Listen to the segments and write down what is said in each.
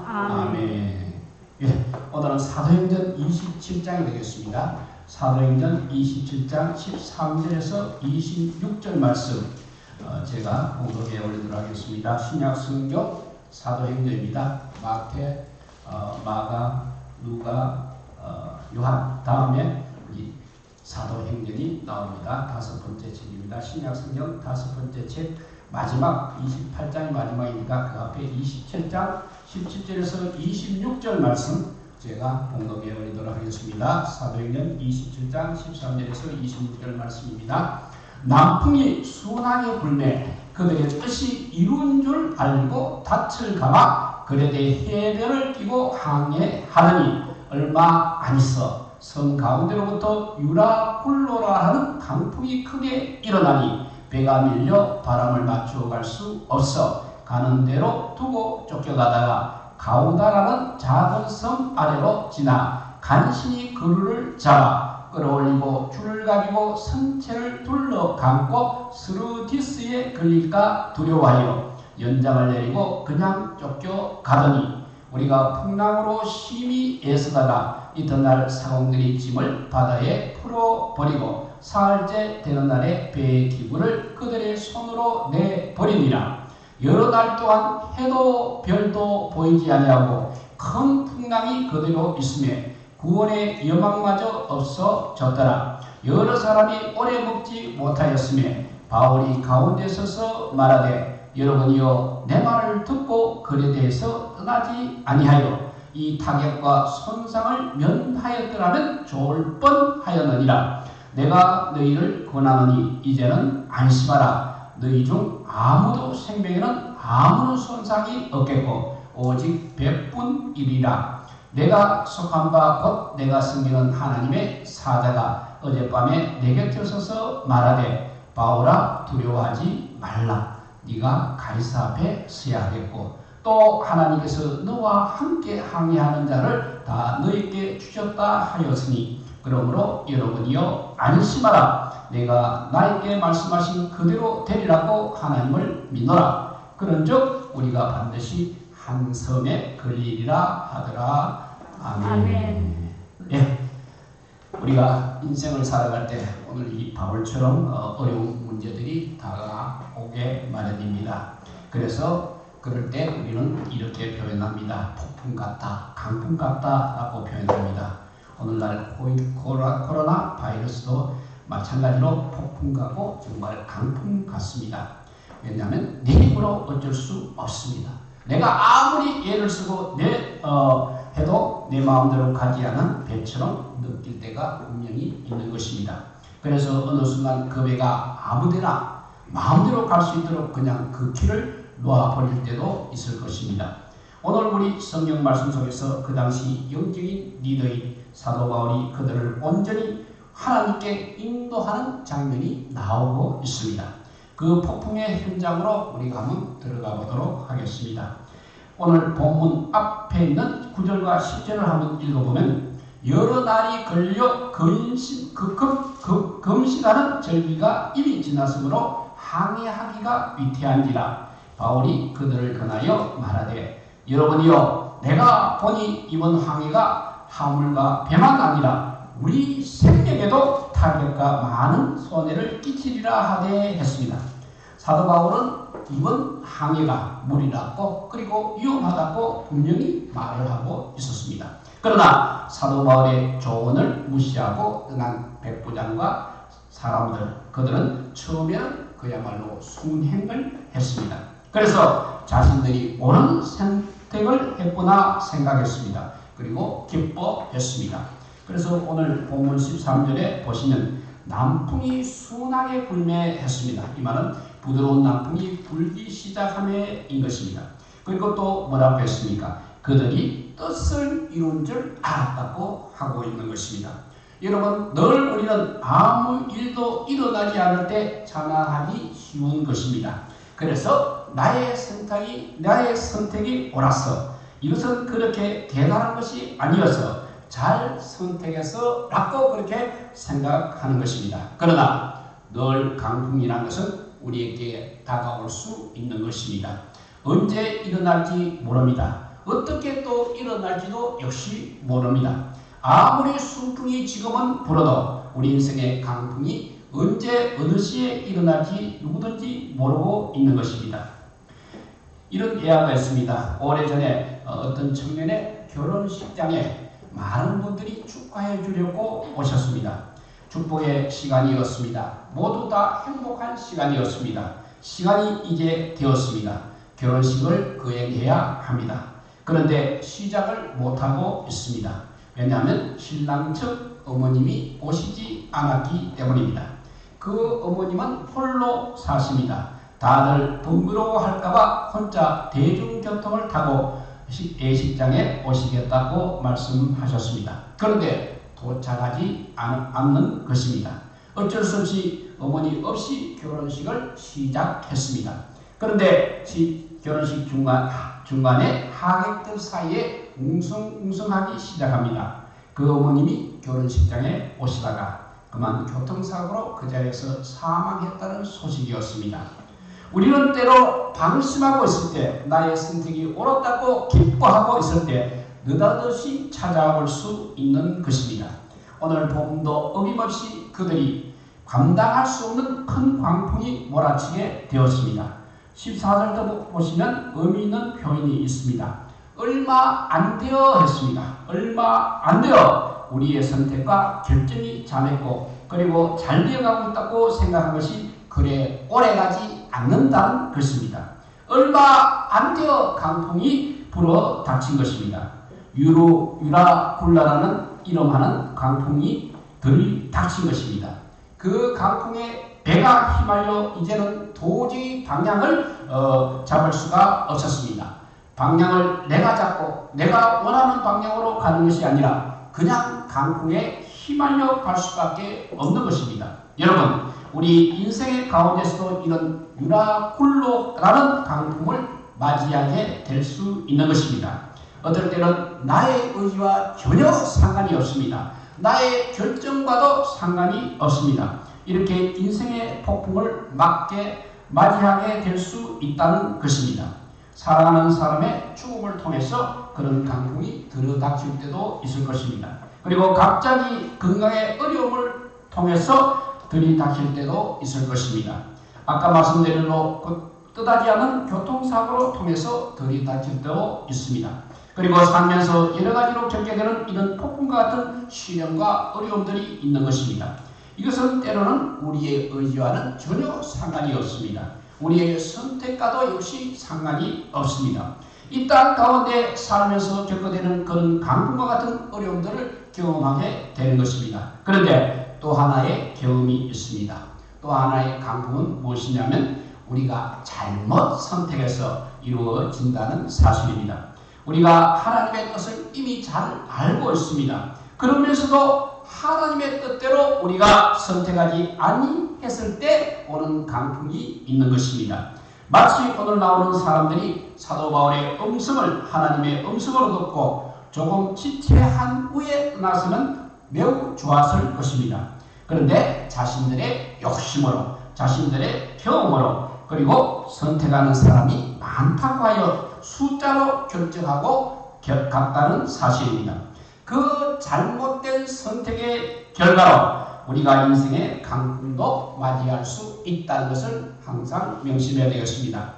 아멘. 예, 오늘은 사도행전 27장이 되겠습니다. 사도행전 27장 13절에서 26절 말씀 제가 공독해 올리도록 하겠습니다. 신약 성경 사도행전입니다. 마태, 마가, 누가, 요한 다음에 우리 사도행전이 나옵니다. 다섯 번째 책입니다. 신약 성경 다섯 번째 책 마지막 28장이 마지막이니까 그 앞에 27장 17절에서 26절 말씀 제가 봉독해 올리도록 하겠습니다. 사도행전 27장 13절에서 26절 말씀입니다. 남풍이 순하게 불매 그들의 뜻이 이룬 줄 알고 닻을 감아 그에 대해 해변을 끼고 항해하더니 얼마 안 있어 섬 가운데로부터 유라굴로라 하는 강풍이 크게 일어나니 배가 밀려 바람을 맞추어 갈 수 없어 가는 대로 두고 쫓겨가다가 가우다라는 작은 섬 아래로 지나 간신히 그루를 잡아 끌어올리고 줄을 가지고 선체를 둘러 감고 스루디스에 걸릴까 두려워하여 연장을 내리고 그냥 쫓겨가더니 우리가 풍랑으로 심히 애쓰다가 이튿날 사공들이 짐을 바다에 풀어버리고 사흘째 되는 날에 배의 기구를 그들의 손으로 내버리니라. 여러 날 동안 해도 별도 보이지 아니하고 큰 풍랑이 그대로 있음에 구원의 여망마저 없어졌더라. 여러 사람이 오래 먹지 못하였음에 바울이 가운데 서서 말하되 여러분이여 내 말을 듣고 그에 대해서 떠나지 아니하여 이 타격과 손상을 면하였더라면 좋을 뻔하였느니라. 내가 너희를 권하노니 이제는 안심하라. 너희 중 아무도 생명에는 아무런 손상이 없겠고 오직 100분이리라. 내가 속한 바 곧 내가 섬기는 하나님의 사자가 어젯밤에 내 곁에 서서 말하되 바울아 두려워하지 말라. 네가 가이사 앞에 서야 하겠고 또 하나님께서 너와 함께 항해하는 자를 다 너희에게 주셨다 하였으니 그러므로 여러분이여 안심하라. 내가 나에게 말씀하신 그대로 되리라고 하나님을 믿노라. 그런즉 우리가 반드시 한 섬에 걸리리라 하더라. 아멘. 예, 우리가 인생을 살아갈 때 오늘 이 바울처럼 어려운 문제들이 다가오게 마련입니다. 그래서 그럴 때 우리는 이렇게 표현합니다. 폭풍 같다, 강풍 같다 라고 표현합니다. 오늘날 코로나 바이러스도 마찬가지로 폭풍 같고 정말 강풍 같습니다. 왜냐하면 내 힘으로 어쩔 수 없습니다. 내가 아무리 애를 쓰고 해도 내 마음대로 가지 않은 배처럼 느낄 때가 분명히 있는 것입니다. 그래서 어느 순간 그 배가 아무데나 마음대로 갈 수 있도록 그냥 그 길을 놓아버릴 때도 있을 것입니다. 오늘 우리 성경 말씀 속에서 그 당시 영적인 리더인 사도 바울이 그들을 온전히 하나님께 인도하는 장면이 나오고 있습니다. 그 폭풍의 현장으로 우리가 한번 들어가 보도록 하겠습니다. 오늘 본문 앞에 있는 9절과 10절을 한번 읽어보면 여러 날이 걸려 금식하는 절기가 이미 지났으므로 항해하기가 위태한지라. 바울이 그들을 권하여 말하되 여러분이여 내가 보니 이번 항해가 하물과 배만 아니라 우리 생명에도 타격과 많은 손해를 끼치리라 하되 했습니다. 사도 바울은 이번 항해가 무리랐고 그리고 위험하다고 분명히 말을 하고 있었습니다. 그러나 사도 바울의 조언을 무시하고 떠난 백부장과 사람들 그들은 처음에는 그야말로 순행을 했습니다. 그래서 자신들이 옳은 선택을 했구나 생각했습니다. 그리고 기뻐했습니다. 그래서 오늘 본문 13절에 보시면 남풍이 순하게 불매했습니다. 이 말은 부드러운 남풍이 불기 시작함에인 것입니다. 그리고 또 뭐라고 했습니까? 그들이 뜻을 이룬 줄 알았다고 하고 있는 것입니다. 여러분 늘 우리는 아무 일도 일어나지 않을 때 자만하기 쉬운 것입니다. 그래서 나의 선택이 옳았어. 이것은 그렇게 대단한 것이 아니어서 잘 선택해서 라고 그렇게 생각하는 것입니다. 그러나 늘 강풍이라는 것은 우리에게 다가올 수 있는 것입니다. 언제 일어날지 모릅니다. 어떻게 또 일어날지도 역시 모릅니다. 아무리 순풍이 지금은 불어도 우리 인생의 강풍이 언제 어느 시에 일어날지 누구든지 모르고 있는 것입니다. 이런 예화가 있습니다. 오래전에 어떤 청년의 결혼식장에 많은 분들이 축하해 주려고 오셨습니다. 축복의 시간이었습니다. 모두 다 행복한 시간이었습니다. 시간이 이제 되었습니다. 결혼식을 거행해야 합니다. 그런데 시작을 못하고 있습니다. 왜냐하면 신랑 측 어머님이 오시지 않았기 때문입니다. 그 어머님은 홀로 사십니다. 다들 번거로워할까봐 혼자 대중교통을 타고 예식장에 오시겠다고 말씀하셨습니다. 그런데 도착하지 않는 것입니다. 어쩔 수 없이 어머니 없이 결혼식을 시작했습니다. 그런데 결혼식 중간에 하객들 사이에 웅성웅성하기 시작합니다. 그 어머님이 결혼식장에 오시다가 그만 교통사고로 그 자리에서 사망했다는 소식이었습니다. 우리는 때로 방심하고 있을 때, 나의 선택이 옳았다고 기뻐하고 있을 때 느닷없이 찾아올 수 있는 것입니다. 오늘 본문도 어김없이 그들이 감당할 수 없는 큰 광풍이 몰아치게 되었습니다. 14절도 보시면 의미 있는 표현이 있습니다. 얼마 안 되어 했습니다. 얼마 안 되어 우리의 선택과 결정이 잠했고 그리고 잘 되어가고 있다고 생각한 것이 그래 오래가지 않는다는 것입니다. 얼마 안 되어 강풍이 불어 닥친 것입니다. 유라굴라라는 이름하는 강풍이 들이닥친 것입니다. 그 강풍에 배가 휘말려 이제는 도저히 방향을 잡을 수가 없었습니다. 방향을 내가 잡고 내가 원하는 방향으로 가는 것이 아니라 그냥 강풍에 휘말려 갈 수밖에 없는 것입니다. 여러분, 우리 인생의 가운데서도 이런 유라굴로라는 강풍을 맞이하게 될 수 있는 것입니다. 어떨 때는 나의 의지와 전혀 상관이 없습니다. 나의 결정과도 상관이 없습니다. 이렇게 인생의 폭풍을 맞이하게 될 수 있다는 것입니다. 사랑하는 사람의 죽음을 통해서 그런 강풍이 들어닥칠 때도 있을 것입니다. 그리고 갑자기 건강의 어려움을 통해서 들이닥칠 때도 있을 것입니다. 아까 말씀드린 대로 뜻하지 않은 교통사고로 통해서 들이닥칠 때도 있습니다. 그리고 살면서 여러 가지로 겪게 되는 이런 폭풍과 같은 시련과 어려움들이 있는 것입니다. 이것은 때로는 우리의 의지와는 전혀 상관이 없습니다. 우리의 선택과도 역시 상관이 없습니다. 이 땅 가운데 살면서 겪어되는 그런 강풍과 같은 어려움들을 경험하게 되는 것입니다. 그런데 또 하나의 경험이 있습니다. 또 하나의 강풍은 무엇이냐면 우리가 잘못 선택해서 이루어진다는 사실입니다. 우리가 하나님의 뜻을 이미 잘 알고 있습니다. 그러면서도 하나님의 뜻대로 우리가 선택하지 아니했을 때 오는 강풍이 있는 것입니다. 마치 오늘 나오는 사람들이 사도 바울의 음성을 하나님의 음성으로 듣고 조금 지체한 후에 나서는 매우 좋았을 것입니다. 그런데 자신들의 욕심으로 자신들의 경험으로 그리고 선택하는 사람이 많다고 하여 숫자로 결정하고 갔다는 사실입니다. 그 잘못된 선택의 결과로 우리가 인생의 강풍도 맞이할 수 있다는 것을 항상 명심해야 되겠습니다.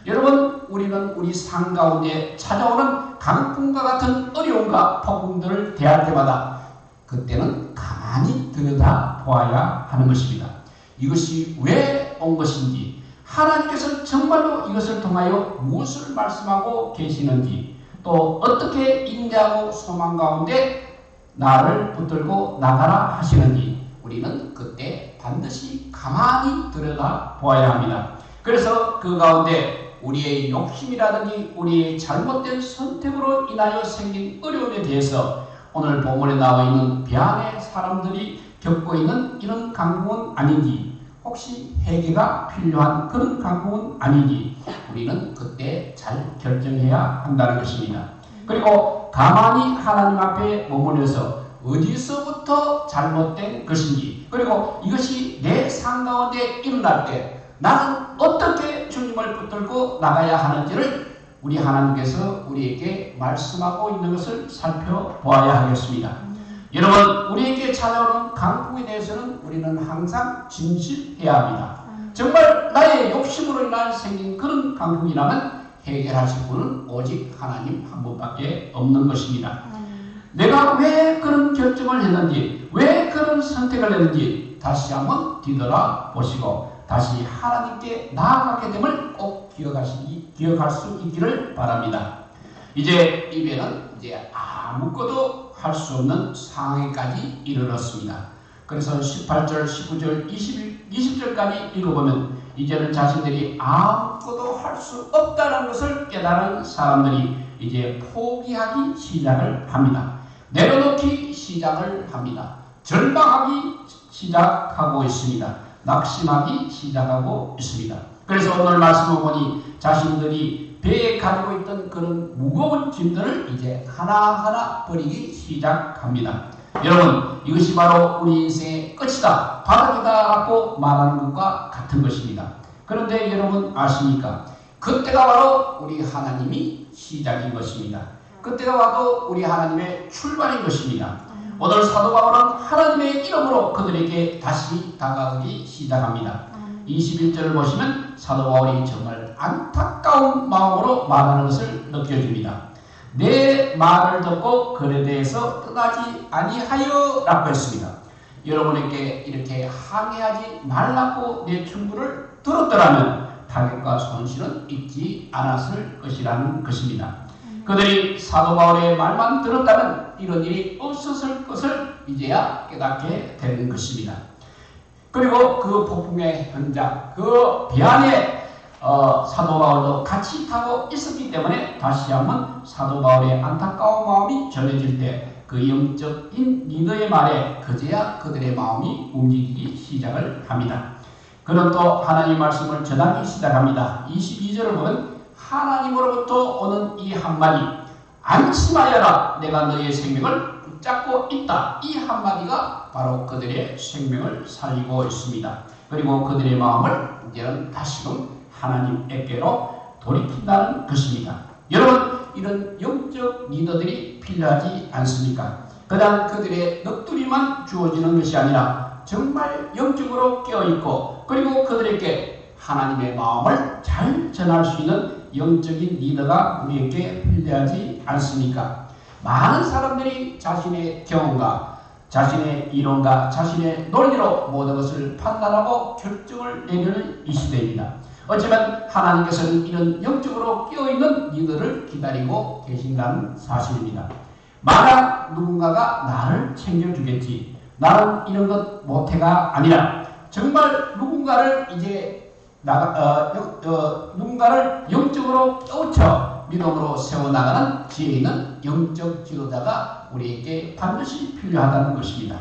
여러분, 우리는 우리 삶 가운데 찾아오는 강풍과 같은 어려움과 폭풍들을 대할 때마다 그때는 가만히 들여다 보아야 하는 것입니다. 이것이 왜 온 것인지, 하나님께서 정말로 이것을 통하여 무엇을 말씀하고 계시는지, 또 어떻게 인내하고 소망 가운데 나를 붙들고 나가라 하시는지 우리는 그때 반드시 가만히 들여다 보아야 합니다. 그래서 그 가운데 우리의 욕심이라든지 우리의 잘못된 선택으로 인하여 생긴 어려움에 대해서 오늘 본문에 나와 있는 배안의 사람들이 겪고 있는 이런 강풍은 아닌지, 혹시 회개가 필요한 그런 강풍은 아닌지 우리는 그때 잘 결정해야 한다는 것입니다. 그리고 가만히 하나님 앞에 머물러서 어디서부터 잘못된 것인지, 그리고 이것이 내 삶 가운데 일어날 때 나는 어떻게 주님을 붙들고 나가야 하는지를 우리 하나님께서 우리에게 말씀하고 있는 것을 살펴보아야 하겠습니다. 여러분, 우리에게 찾아오는 강국에 대해서는 우리는 항상 진실해야 합니다. 정말 나의 욕심으로 인해 생긴 그런 강국이라면 해결하실 분은 오직 하나님 한 분밖에 없는 것입니다. 내가 왜 그런 결정을 했는지, 왜 그런 선택을 했는지 다시 한번 뒤돌아 보시고 다시 하나님께 나아가게 됨을 꼭 기억할 수 있기를 바랍니다. 이제 이제는 아무것도 할 수 없는 상황에까지 이르렀습니다. 그래서 18절, 19절, 20절까지 읽어보면 이제는 자신들이 아무것도 할 수 없다는 것을 깨달은 사람들이 이제 포기하기 시작을 합니다. 내려놓기 시작을 합니다. 절망하기 시작하고 있습니다. 낙심하기 시작하고 있습니다. 그래서 오늘 말씀을 보니 자신들이 배에 가지고 있던 그런 무거운 짐들을 이제 하나하나 버리기 시작합니다. 여러분, 이것이 바로 우리 인생의 끝이다, 바닥이다 라고 말하는 것과 같은 것입니다. 그런데 여러분 아십니까? 그때가 바로 우리 하나님이 시작인 것입니다. 그때가 바로 우리 하나님의 출발인 것입니다. 오늘 사도 바울은 하나님의 이름으로 그들에게 다시 다가오기 시작합니다. 21절을 보시면 사도 바울이 정말 안타까운 마음으로 말하는 것을 느껴집니다. 내 말을 듣고 그에 대해서 떠나지 아니하여 라고 했습니다. 여러분에게 이렇게 항해하지 말라고 내 충고를 들었더라면 타격과 손실은 있지 않았을 것이라는 것입니다. 그들이 사도 바울의 말만 들었다면 이런 일이 없었을 것을 이제야 깨닫게 되는 것입니다. 그리고 그 폭풍의 현장, 그 배 안에 사도 바울도 같이 타고 있었기 때문에 다시 한번 사도 바울의 안타까운 마음이 전해질 때 그 영적인 리더의 말에 그제야 그들의 마음이 움직이기 시작을 합니다. 그는 또 하나님 말씀을 전하기 시작합니다. 22절을 보면 하나님으로부터 오는 이 한마디, 안심하여라, 내가 너의 생명을 붙잡고 있다. 이 한마디가 바로 그들의 생명을 살리고 있습니다. 그리고 그들의 마음을 이제는 다시금 하나님께로 돌이킨다는 것입니다. 여러분, 이런 영적 리더들이 필요하지 않습니까? 그냥 그들의 넋두리만 주어지는 것이 아니라 정말 영적으로 깨어있고 그리고 그들에게 하나님의 마음을 잘 전할 수 있는 영적인 리더가 우리에게 필요하지 않습니까? 많은 사람들이 자신의 경험과 자신의 이론과 자신의 논리로 모든 것을 판단하고 결정을 내리는 이 시대입니다. 어쩌면 하나님께서는 이런 영적으로 깨어있는 리더를 기다리고 계신다는 사실입니다. 만약 누군가가 나를 챙겨주겠지, 나는 이런 것 못해가 아니라 정말 누군가를 누군가를 영적으로 깨우쳐 믿음으로 세워나가는 지혜 있는 영적 지도자가 우리에게 반드시 필요하다는 것입니다.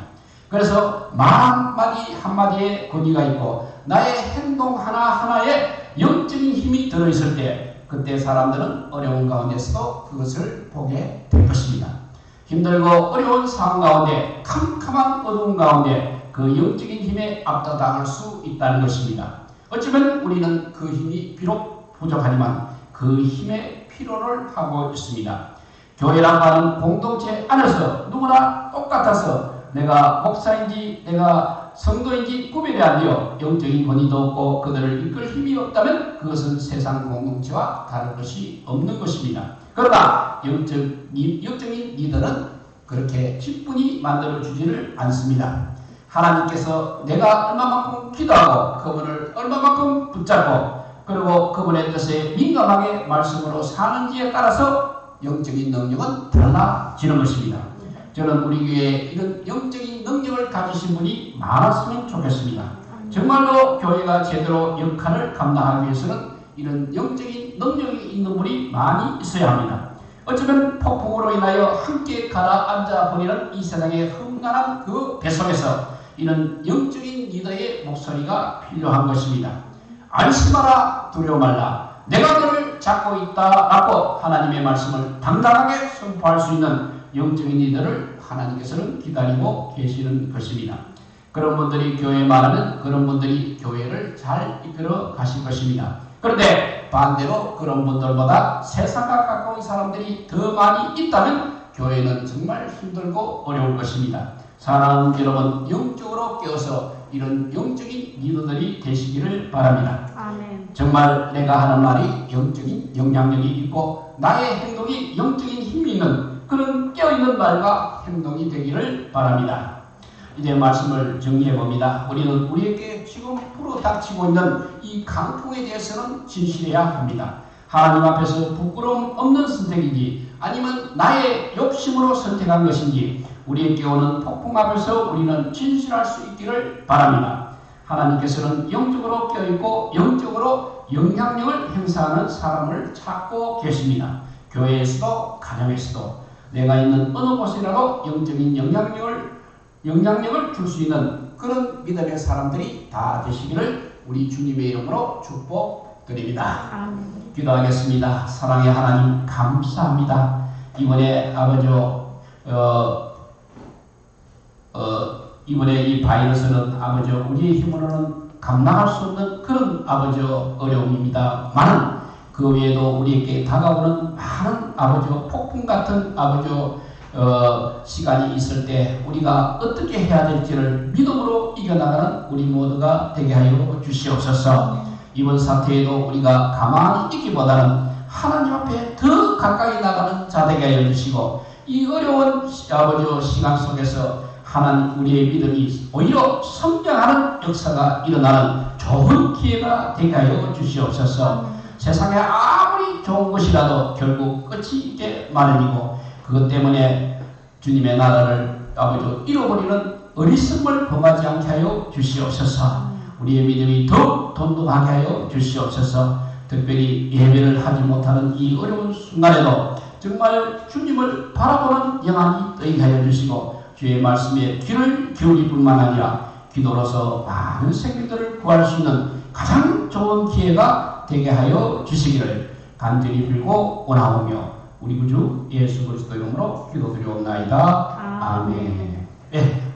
그래서 말 한마디 한마디에 권위가 있고 나의 행동 하나하나에 영적인 힘이 들어있을 때 그때 사람들은 어려운 가운데서도 그것을 보게 될 것입니다. 힘들고 어려운 상황 가운데 캄캄한 어두운 가운데 그 영적인 힘에 압도당할 수 있다는 것입니다. 어쩌면 우리는 그 힘이 비록 부족하지만 그 힘에 필요를 하고 있습니다. 교회라고 하는 공동체 안에서 누구나 똑같아서 내가 목사인지 내가 성도인지 구별이 안 되어 영적인 권위도 없고 그들을 이끌 힘이 없다면 그것은 세상 공동체와 다른 것이 없는 것입니다. 그러나 영적인 리더는 그렇게 기분이 만들어주지를 않습니다. 하나님께서 내가 얼마만큼 기도하고 그분을 얼마만큼 붙잡고 그리고 그분의 뜻에 민감하게 말씀으로 사는지에 따라서 영적인 능력은 달라지는 것입니다. 저는 우리 교회에 이런 영적인 능력을 가지신 분이 많았으면 좋겠습니다. 정말로 교회가 제대로 역할을 감당하기 위해서는 이런 영적인 능력이 있는 분이 많이 있어야 합니다. 어쩌면 폭풍으로 인하여 함께 가라앉아 버리는 이 세상의 험난한 그 배속에서 이런 영적인 리더의 목소리가 필요한 것입니다. 안심하라, 두려워 말라, 내가 너를 잡고 있다라고 하나님의 말씀을 당당하게 선포할 수 있는 영적인 리더를 하나님께서는 기다리고 계시는 것입니다. 그런 분들이 교회에 말하면 그런 분들이 교회를 잘 이끌어 가실 것입니다. 그런데 반대로 그런 분들보다 세상과 가까운 사람들이 더 많이 있다면 교회는 정말 힘들고 어려울 것입니다. 사랑하는 여러분, 영적으로 깨어서 이런 영적인 리더들이 되시기를 바랍니다. 아멘. 정말 내가 하는 말이 영적인 영향력이 있고 나의 행동이 영적인 힘이 있는 그런 깨어있는 말과 행동이 되기를 바랍니다. 이제 말씀을 정리해 봅니다. 우리는 우리에게 지금 불어닥치고 있는 이 강풍에 대해서는 진실해야 합니다. 하나님 앞에서 부끄러움 없는 선택인지 아니면 나의 욕심으로 선택한 것인지 우리에게 오는 폭풍 앞에서 우리는 진실할 수 있기를 바랍니다. 하나님께서는 영적으로 깨어있고 영적으로 영향력을 행사하는 사람을 찾고 계십니다. 교회에서도 가정에서도 내가 있는 어느 곳이라도 영적인 영향력을 줄 수 있는 그런 믿음의 사람들이 다 되시기를 우리 주님의 이름으로 축복드립니다. 아멘. 기도하겠습니다. 사랑의 하나님 감사합니다. 이번에 아버지 이번에 이 바이러스는 아버지 우리의 힘으로는 감당할 수 없는 그런 아버지 어려움입니다만 그 외에도 우리에게 다가오는 많은 아버지 폭풍 같은 아버지 시간이 있을 때 우리가 어떻게 해야 될지를 믿음으로 이겨나가는 우리 모두가 되게 하여 주시옵소서. 이번 사태에도 우리가 가만히 있기보다는 하나님 앞에 더 가까이 나가는 자 되게 하여 주시고 이 어려운 아버지 시간 속에서 하나님 우리의 믿음이 오히려 성장하는 역사가 일어나는 좋은 기회가 되게 하여 주시옵소서. 세상에 아무리 좋은 것이라도 결국 끝이 있게 마련이고 그것 때문에 주님의 나라를 아버지 잃어버리는 어리석음을 범하지 않게 하여 주시옵소서. 우리의 믿음이 더욱 돈독하게 하여 주시옵소서. 특별히 예배를 하지 못하는 이 어려운 순간에도 정말 주님을 바라보는 영안이 떠있게 하여 주시고 주의 말씀에 귀를 기울일 뿐만 아니라 기도로서 많은 생명들을 구할 수 있는 가장 좋은 기회가 되게 하여 주시기를 간절히 빌고 원하오며 우리 구주 예수 그리스도 이름으로 기도드리옵나이다. 아멘. 네.